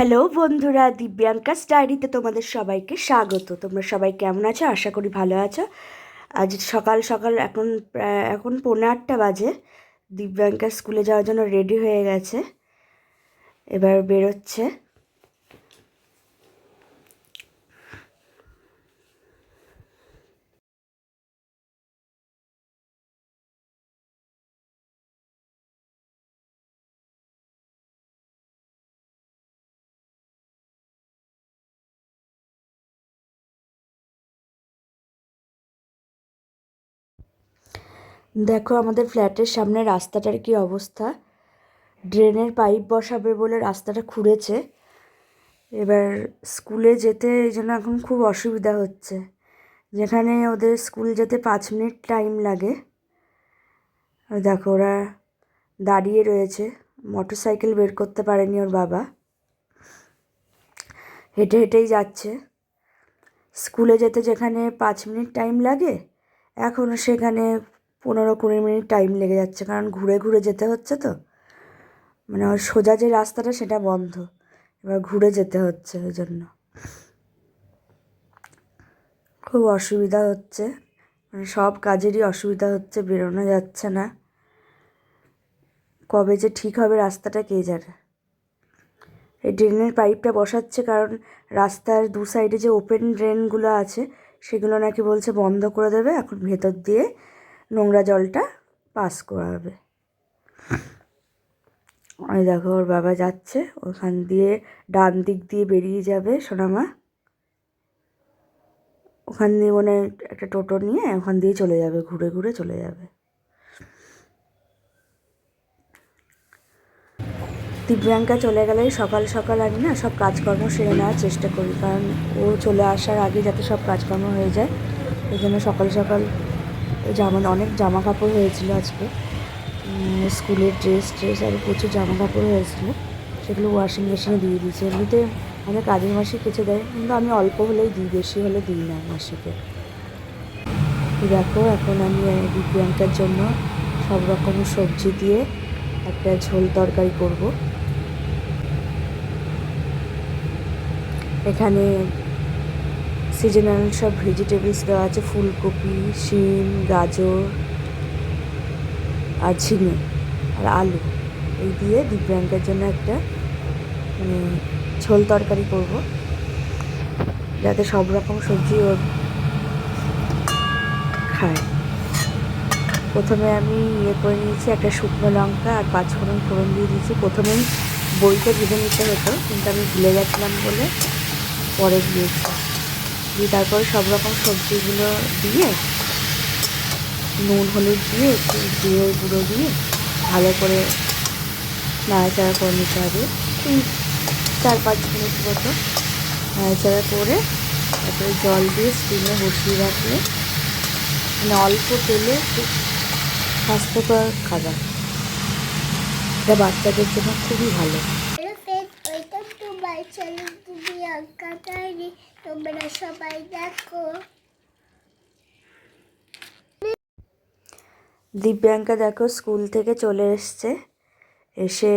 Hello বন্ধুরা, দিব্যাঙ্কাস ডায়েরিতে তোমাদের সবাইকে স্বাগত। তোমরা সবাই কেমন আছো? আশা করি ভালো আছো। আজ সকাল সকাল এখন 8:45 বাজে। দিব্যাঙ্কা স্কুলে যাওয়ার জন্য রেডি হয়ে গেছে, এবার বেরোচ্ছে। দেখো আমাদের ফ্ল্যাটের সামনে রাস্তাটার কি অবস্থা। ড্রেনের পাইপ বসাবে বলে রাস্তাটা খুঁড়েছে। এবার স্কুলে যেতে এই জন্য এখন খুব অসুবিধা হচ্ছে। যেখানে ওদের স্কুল যেতে 5 মিনিট টাইম লাগে, দেখো ওরা দাঁড়িয়ে রয়েছে। মোটর সাইকেল বের করতে পারেনি ওর বাবা, হেঁটে হেঁটেই যাচ্ছে। স্কুলে যেতে যেখানে 5 মিনিট টাইম লাগে, এখনও সেখানে 15-20 মিনিট টাইম লেগে যাচ্ছে, কারণ ঘুরে ঘুরে যেতে হচ্ছে। তো মানে ওর সোজা যে রাস্তাটা সেটা বন্ধ, এবার ঘুরে যেতে হচ্ছে। ওই জন্য খুব অসুবিধা হচ্ছে, মানে সব কাজেরই অসুবিধা হচ্ছে, বেরোনো যাচ্ছে না। কবে যে ঠিক হবে রাস্তাটা কে জানে। এই ড্রেনের পাইপটা বসাচ্ছে কারণ রাস্তার দু সাইডে যে ওপেন ড্রেনগুলো আছে সেগুলো নাকি বলছে বন্ধ করে দেবে, এখন ভেতর দিয়ে নোংরা জলটা পাস করাবে। ওই দেখো ওর বাবা যাচ্ছে, ওখান দিয়ে ডান দিক দিয়ে বেরিয়ে যাবে সোনামা। ওখান দিয়ে মানে একটা টোটো নিয়ে ওখান দিয়ে চলে যাবে, ঘুরে ঘুরে চলে যাবে। দিব্যাঙ্কা চলে গেলেই সকাল সকাল আমি না সব কাজকর্ম সেরে নেওয়ার চেষ্টা করি, কারণ ও চলে আসার আগে যাতে সব কাজকর্ম হয়ে যায়। এই জন্য সকাল সকাল অনেক জামা কাপড় হয়েছিল আজকে, স্কুলের ড্রেস আর প্রচুর জামা কাপড় হয়েছিল, সেগুলো ওয়াশিং মেশিনে দিয়ে দিয়েছি। এমনিতে আমাদের কাজের মাসি কেচে দেয়, কিন্তু আমি অল্প হলেই দিই, বেশি হলে দিই না মাসিকে। দেখো এখন আমি দিব্যাঙ্কার জন্য সব রকম সবজি দিয়ে একটা ঝোল তরকারি করব। এখানে সিজনাল সব ভেজিটেবলস দেওয়া আছে, ফুলকপি, শিম, গাজর আর ঝিঙে আর আলু, এই দিয়ে দিব্যাঙ্কার জন্য একটা মানে ঝোল তরকারি করব, যাতে সব রকম সবজি ও খায়। প্রথমে আমি করে নিয়েছি, একটা শুকনো লঙ্কা আর 5 ফোড়ন ফোড়ন দিয়ে দিয়েছি। প্রথমেই বইটা ভেজে নিতে হতো, কিন্তু আমি ভুলে গেছিলাম বলে পরে দিয়েছি। দিয়ে তারপরে সব রকম সবজিগুলো দিয়ে নুন হলুদ দিয়ে একটু জিরের গুঁড়ো দিয়ে ভালো করে নাড়াচাড়া করে নিতে হবে। 4-5 মিনিট মতো নাড়াচাড়া করে তারপরে জল দিয়ে স্টিমে বসিয়ে রাখলে, মানে অল্প তেলে খুব স্বাস্থ্যকর খাবার, এটা বাচ্চাদের জন্য খুবই ভালো। তোমরা সবাই দেখো। দিব্যাঙ্কা দেখো স্কুল থেকে চলে এসে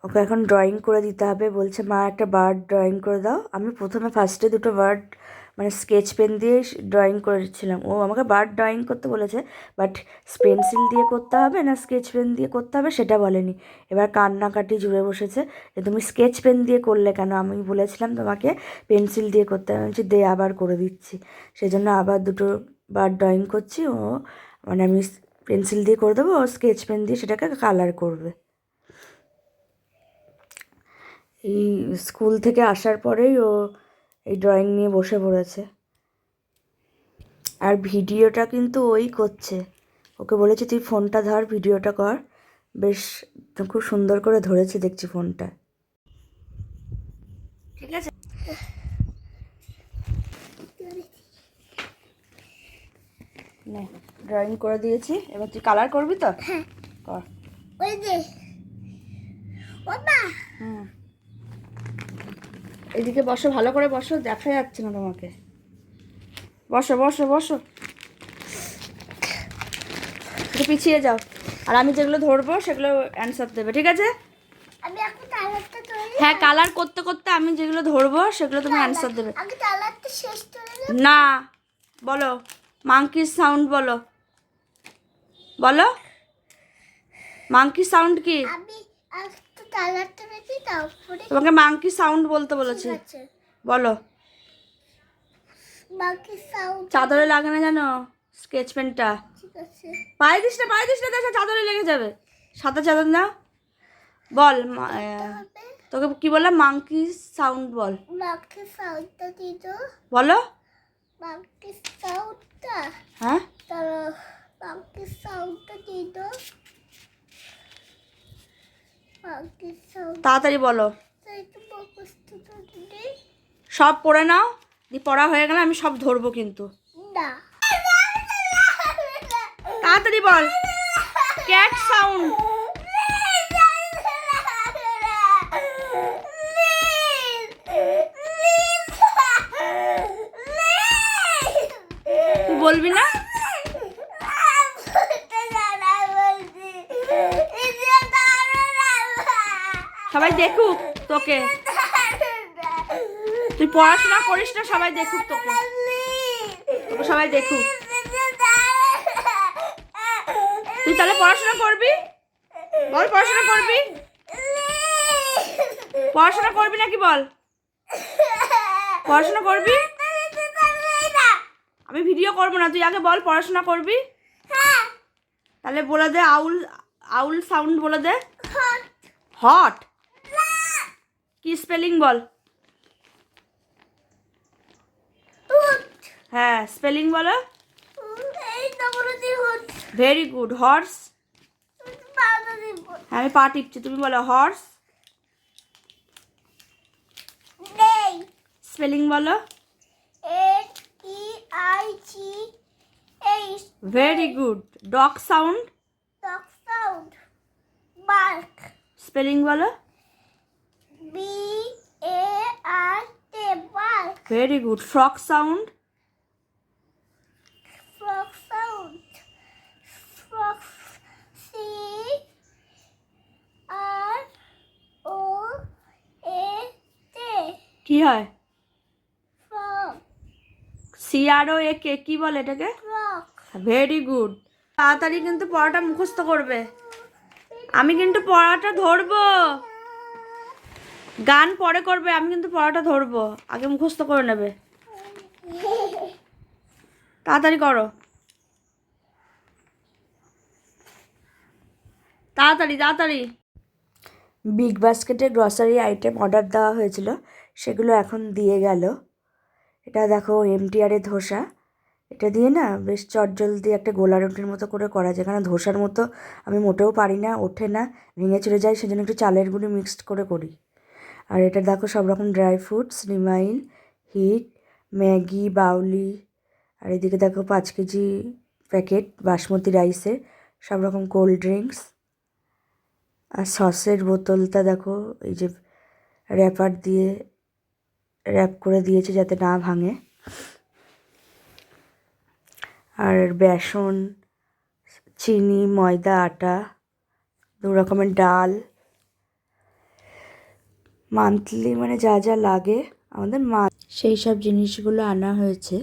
ওকে এখন ড্রয়িং করে দিতে হবে। বলছে মা একটা বার্ড ড্রয়িং করে দাও। আমি ফার্স্টে দুটো বার্ড মানে স্কেচ পেন দিয়ে ড্রয়িং করেছিলাম। ও আমাকে বার্ড ড্রয়িং করতে বলেছে, বাট পেন্সিল দিয়ে করতে হবে না স্কেচ পেন দিয়ে করতে হবে সেটা বলেনি। এবার কান্নাকাটি জুড়ে বসেছে যে তুমি স্কেচ পেন দিয়ে করলে কেন, আমি বলেছিলাম তোমাকে পেন্সিল দিয়ে করতে। আমি বলছি দে আবার করে দিচ্ছি। সেই জন্য আবার দুটো বার্ড ড্রয়িং করছি। ও মানে আমি পেন্সিল দিয়ে করে দেবো, ও স্কেচ পেন দিয়ে সেটাকে কালার করবে। এই স্কুল থেকে আসার পরেই ও এই ড্রয়িং নিয়ে বসে পড়েছে। আর ভিডিওটা কিন্তু ওই করছে, ওকে বলেছি তুই ফোনটা ধর, ভিডিওটা কর। বেশ খুব সুন্দর করে ধরেছে দেখছি ফোনটা। ঠিক আছে, নে ড্রয়িং করে দিয়েছি, এবার তুই কালার করবি তো? কর। হুম, এদিকে বসো, ভালো করে বসো, দেখা যাচ্ছে না তোমাকে। বসো বসো বসো, একটু পিছিয়ে যাও, আর আমি যেগুলো ধরবো সেগুলো অ্যান্সার দেবে, ঠিক আছে? আমি এখন কালারটা তৈরি। হ্যাঁ, কালার করতে করতে আমি যেগুলো ধরবো সেগুলো তুমি অ্যান্সার দেবে। আমি কালারটা শেষ করে দেব। না, বলো মাঙ্কি সাউন্ড বলো, বলো মাঙ্কি সাউন্ড কি? আমি একটু কালারটা রেখে তারপরে তোমাকে মাঙ্কি সাউন্ড বলতে বলেছি, ঠিক আছে। বলো। বাকি সাউন্ড চাদরে লাগে না জানো স্কেচ পেনটা? ঠিক আছে। পায়ে দিস না, পায়ে দিস না, দেখো চাদরে লেগে যাবে। সাদা চাদর না, বল হবে তোকে কি বললাম? মাঙ্কি সাউন্ড বল, বাকি সাউন্ডটা দিত। বলো। বাকি সাউন্ডটা হ্যাঁ, তারা বাকি সাউন্ডটা দিত। বাকি সাউন্ড তাড়াতাড়ি বলো। তাই তো মুখস্থটা দিদি। সব পড়ে নাও, দি পড়া হয়ে গেলে আমি সব ধরবো কিন্তু। না তাড়াতাড়ি বল। ক্যাট সাউন্ড, তুই বলবি না? সবাই দেখুক তোকে, তুই পড়াশোনা করিস না, সবাই দেখুক তোকে, তোকে সবাই দেখুক। তুই তাহলে পড়াশোনা করবি? বল পড়াশোনা করবি? পড়াশোনা করবি নাকি বল? পড়াশোনা করবি? আমি ভিডিও করবো না, তুই আগে বল পড়াশোনা করবি? তাহলে বলে দে আউল, আউল সাউন্ড বলে দে। হট কি স্পেলিং বল? হ্যাঁ, স্পেলিং বলো। Very good. হর্স, হ্যাঁ আমি পা টিপছি, তুমি বলো হর্স। স্পেলিং বলো। Very good. Dog sound, spelling বলো। Very good. ফ্রক সাউন্ড, কি হয়? CRO কে কি বলে এটাকে? Very good. তাড়াতাড়ি কিন্তু পড়াটা মুখস্থ করবে, আমি কিন্তু পড়াটা ধরবো। গান পরে করবে, আমি কিন্তু পড়াটা ধরবো, আগে মুখস্থ করে নেবে। তাড়াতাড়ি করো, তাড়াতাড়ি তাড়াতাড়ি। বিগ বাস্কেটে গ্রসারি আইটেম অর্ডার দেওয়া হয়েছিল, সেগুলো এখন দিয়ে গেল। এটা দেখো MTR ধোসা, এটা দিয়ে না বেশ চটজলদি একটা গোলা রুটির মতো করে করা যায়, কারণ ধোসার মতো আমি মোটেও পারি না, ওঠে না, ভেঙে চলে যায়, সেজন্য একটু চালের গুঁড়ি মিক্সড করে করি। আর এটা দেখো সব রকম ড্রাই ফ্রুটস, রিমাইন, হিট, ম্যাগি, বাউলি, আর এদিকে দেখো 5 কেজি প্যাকেট বাসমতি রাইসের, সব রকম কোল্ড ড্রিঙ্কস, আর সসের বোতলটা দেখো এই যে র্যাপার দিয়ে র্যাপ করে দিয়েছে যাতে না ভাঙে, আর বেসন, চিনি, ময়দা, আটা, 2 রকমের ডাল, মান্থলি মানে যা যা লাগে আমাদের সেই সব জিনিসগুলো আনা হয়েছে।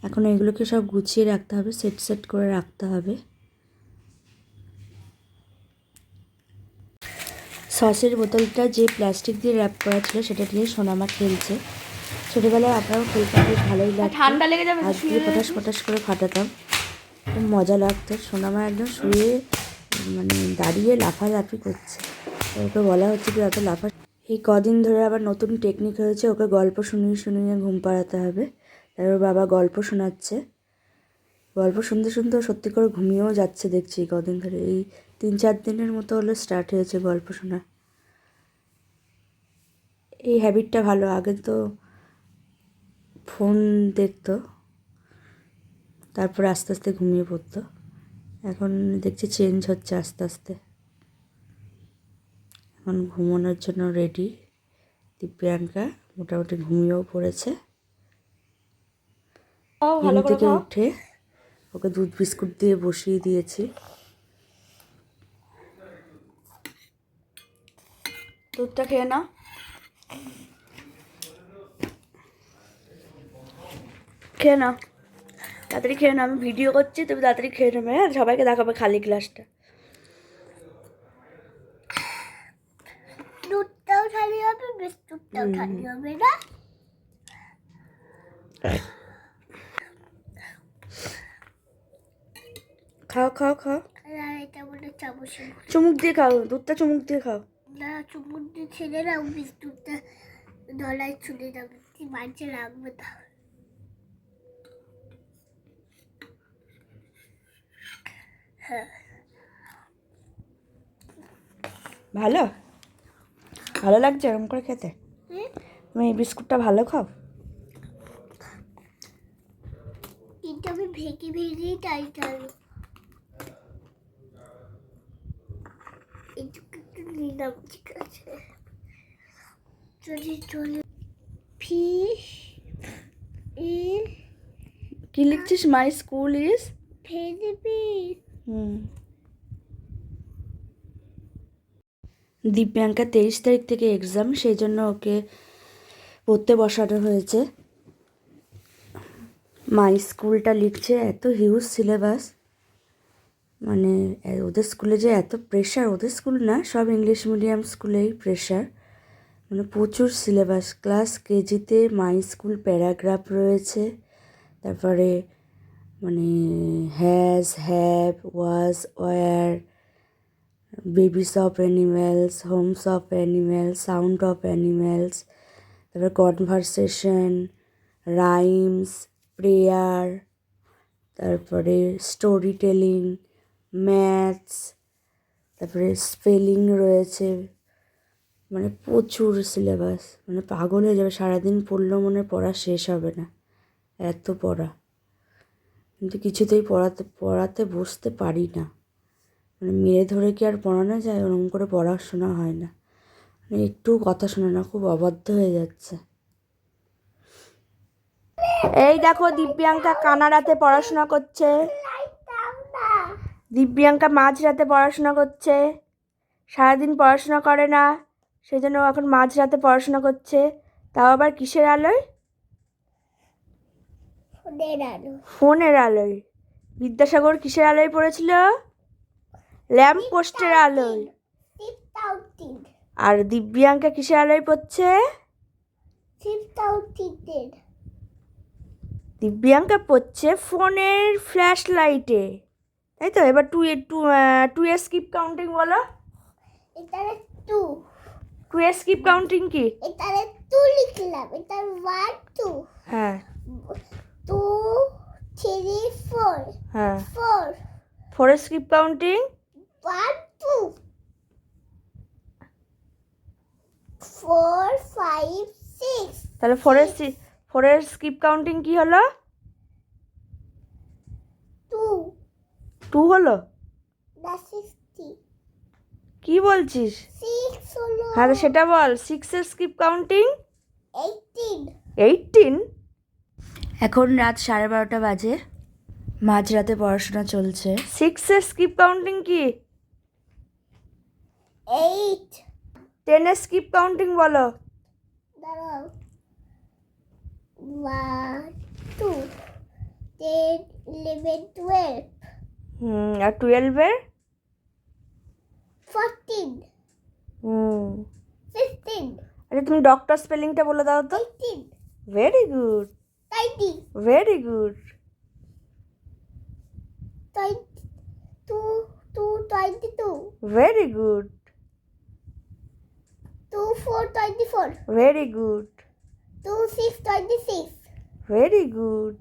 এখন এগুলোকে সব গুছিয়ে রাখতে হবে, সেট সেট করে রাখতে হবে। সসের বোতলটা যে প্লাস্টিক দিয়ে র্যাপ করা ছিল সেটা দিয়ে সোনামা খেলছে। ছোটোবেলায় আপনারাও খেলতাম, বেশ ভালোই লাগতো, ঠান্ডা লেগে যাবে, হাত দিয়ে ফটাস ফটাস করে ফাটাতাম, খুব মজা লাগতো। সোনামা একদম শুয়ে মানে দাঁড়িয়ে লাফালাফি করছে, ওকে বলা হচ্ছে কি অত লাফা। এই কদিন ধরে আবার নতুন টেকনিক হয়েছে, ওকে গল্প শুনিয়ে শুনিয়ে ঘুম পাড়াতে হবে। তাই ওর বাবা গল্প শোনাচ্ছে, গল্প শুনতে শুনতে সত্যি করে ঘুমিয়েও যাচ্ছে দেখছি কদিন ধরে। এই 3-4 দিনের মতো হলো স্টার্ট হয়েছে গল্প শোনা। এই হ্যাবিটটা ভালো, আগে তো ফোন দেখতো, তারপর আস্তে আস্তে ঘুমিয়ে পড়তো, এখন দেখছি চেঞ্জ হচ্ছে আস্তে আস্তে। এখন ঘুমানোর জন্য রেডি দিব্যাঙ্কা, মোটামুটি ঘুমিয়েও পড়েছে। ঘুম থেকে উঠে ওকে দুধ বিস্কুট দিয়ে বসিয়ে দিয়েছি। দুধটা খেয়ে নাও। খেয়ে নাও, তাড়াতাড়ি খেয়ে নাও। আমি ভিডিও করছি, তুমি তাড়াতাড়ি খেয়ে নেবে। হ্যাঁ, সবাইকে দেখাবে খালি গ্লাসটা। দুধটাও খালি হবে, বিস্কুটটাও খালি হবে না? খাও খাও খাও, আর এটা বলে চামচে চুমুক দিয়ে খাও, দুধটা চুমুক দিয়ে খাও। না, চুমুক দিয়ে ছেড়ে না, বিস্কুটটা গলায় চলে যাবে, মাঝে লাগবে না। হ্যাঁ, ভালো ভালো লাগছে এরকম করে খেতে? তুমি এই বিস্কুটটা ভালো খাও। কিন্তু আমি ভেঙে ভেঙেই টাই খাবো। একটু নিলাম, ঠিক আছে। যদি চলে ফিশ ইজ কি লিখছিস? My school is very big. Divyanka 23 তারিখ থেকে এক্সাম, সেই জন্য ওকে পড়তে বসানো হয়েছে। মাই স্কুলটা লিখছে, এত হিউজ সিলেবাস, মানে ওদের স্কুলে যে এত প্রেশার, ওদের স্কুল না, সব ইংলিশ মিডিয়াম স্কুলেই প্রেশার, মানে প্রচুর সিলেবাস। ক্লাস কেজিতে মাই স্কুল প্যারাগ্রাফ রয়েছে, তারপরে মানে has, have, was, were, babies of animals, homes of animals, sound of animals, তারপরে কনভারসেশন, রাইমস, প্রেয়ার, তারপরে স্টোরি টেলিং, ম্যাথস, তারপরে স্পেলিং রয়েছে, মানে প্রচুর সিলেবাস, মানে পাগল হয়ে যাবে। সারাদিন পড়লেও মনে পড়া শেষ হবে না, এত পড়া। কিন্তু কিছুতেই পড়াতে বসতে পারি না, মানে মেরে ধরে কি আর পড়ানো যায়? ওরকম করে পড়াশোনা হয় না, মানে একটু কথা শোনে না, খুব অবাধ্য হয়ে যাচ্ছে। এই দেখো, দিব্যাঙ্কা কানাডাতে পড়াশোনা করছে, দিব্যাঙ্কা মাঝরাতে পড়াশোনা করছে। সারাদিন পড়াশোনা করে না, সেই জন্য ও এখন মাঝরাতে পড়াশোনা করছে, তাও আবার কিসের আলোয়? ফোনের আলোয়। বিদ্যাসাগর কিসের আলোয় পড়েছিল? ল্যাম্প পোস্টের আলোয়। আর দিব্যাঙ্কা কিসের আলোয় পড়ছে? দিব্যাঙ্কা পড়ছে ফোনের ফ্ল্যাশ লাইটে, তাই তো? এবার টু এ স্কিপ কাউন্টিং বলো। এটারে টু। টু এ স্কিপ কাউন্টিং কি? এটারে টু লিখলাম, এটা 1 2। হ্যাঁ 2 3 4। হ্যাঁ, 4 ফোর স্কিপ কাউন্টিং 1 2 4 5 6। তাহলে ফোরের স্কিপ কাউন্টিং কি হলো? 2 টু হলো? না 60। কি বলছিস? 6 হলো। হ্যাঁ তো সেটা বল। সিক্সের স্কিপ কাউন্টিং 18। 18। এখন রাত 12:30 বাজে, মাঝরাতে পড়াশোনা চলছে। সিক্সের স্কিপ কাউন্টিং কি? 8। 10-এর স্কিপ কাউন্টিং বলো। দাঁড়াও, 1 2 10 11 12 আর 12-এর? 14 15 আরে তুমি ডক্টর স্পেলিংটা বলে দাও তো। 18 very good, 20 very good. 22 very good, 24 24 very good, 26 26 very good,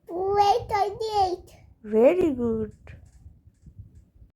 28 28 very good.